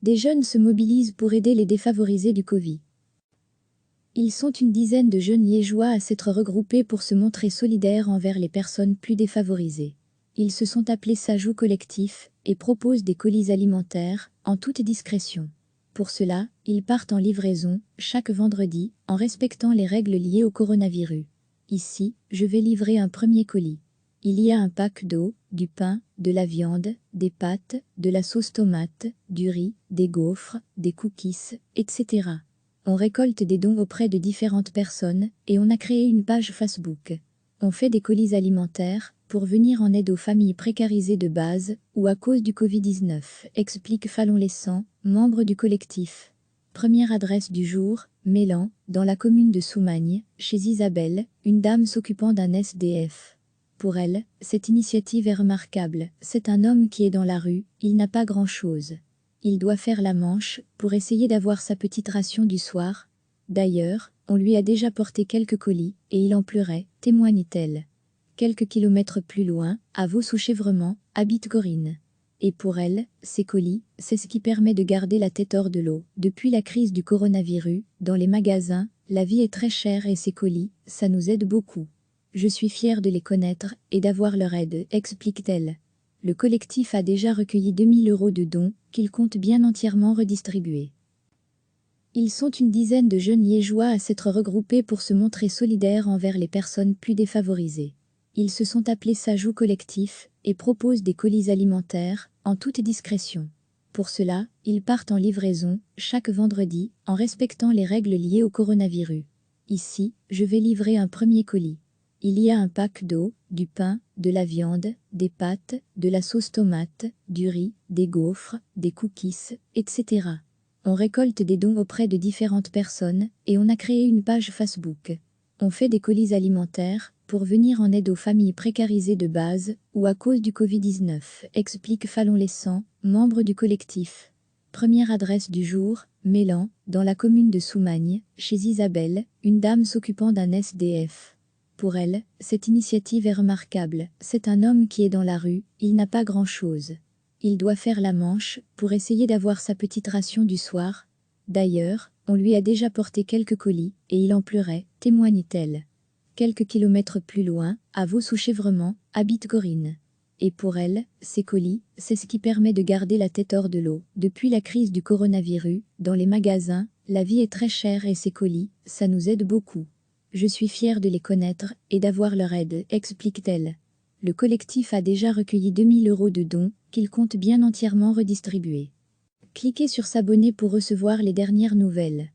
Des jeunes se mobilisent pour aider les défavorisés du Covid. Ils sont une dizaine de jeunes liégeois à s'être regroupés pour se montrer solidaires envers les personnes plus défavorisées. Ils se sont appelés Sajou Collectif et proposent des colis alimentaires, en toute discrétion. Pour cela, ils partent en livraison, chaque vendredi, en respectant les règles liées au coronavirus. Ici, je vais livrer un premier colis. Il y a un pack d'eau, du pain, de la viande, des pâtes, de la sauce tomate, du riz, des gaufres, des cookies, etc. On récolte des dons auprès de différentes personnes et on a créé une page Facebook. On fait des colis alimentaires pour venir en aide aux familles précarisées de base ou à cause du Covid-19, explique Fallon Lessant, membre du collectif. Première adresse du jour, Mélan, dans la commune de Soumagne, chez Isabelle, une dame s'occupant d'un SDF. Pour elle, cette initiative est remarquable. C'est un homme qui est dans la rue, il n'a pas grand-chose. Il doit faire la manche pour essayer d'avoir sa petite ration du soir. D'ailleurs, on lui a déjà porté quelques colis et il en pleurait, témoigne-t-elle. Quelques kilomètres plus loin, à Vaux-sous-Chèvrement, habite Corinne. Et pour elle, ces colis, c'est ce qui permet de garder la tête hors de l'eau. Depuis la crise du coronavirus, dans les magasins, la vie est très chère et ces colis, ça nous aide beaucoup. Je suis fière de les connaître et d'avoir leur aide, explique-t-elle. Le collectif a déjà recueilli 2000 € de dons, qu'il compte bien entièrement redistribuer. Ils sont une dizaine de jeunes liégeois à s'être regroupés pour se montrer solidaires envers les personnes plus défavorisées. Ils se sont appelés Sajou Collectif et proposent des colis alimentaires, en toute discrétion. Pour cela, ils partent en livraison, chaque vendredi, en respectant les règles liées au coronavirus. Ici, je vais livrer un premier colis. Il y a un pack d'eau, du pain, de la viande, des pâtes, de la sauce tomate, du riz, des gaufres, des cookies, etc. On récolte des dons auprès de différentes personnes et on a créé une page Facebook. On fait des colis alimentaires pour venir en aide aux familles précarisées de base ou à cause du Covid-19, explique Fallon Lessant, membre du collectif. Première adresse du jour, Mélan, dans la commune de Soumagne, chez Isabelle, une dame s'occupant d'un SDF. Pour elle, cette initiative est remarquable. C'est un homme qui est dans la rue, il n'a pas grand-chose. Il doit faire la manche pour essayer d'avoir sa petite ration du soir. D'ailleurs, on lui a déjà porté quelques colis et il en pleurait, témoigne-t-elle. Quelques kilomètres plus loin, à Vaux-sous-Chèvrement, habite Corinne. Et pour elle, ces colis, c'est ce qui permet de garder la tête hors de l'eau. Depuis la crise du coronavirus, dans les magasins, la vie est très chère et ces colis, ça nous aide beaucoup. Je suis fière de les connaître et d'avoir leur aide, explique-t-elle. Le collectif a déjà recueilli 2000 € de dons, qu'il compte bien entièrement redistribuer. Cliquez sur s'abonner pour recevoir les dernières nouvelles.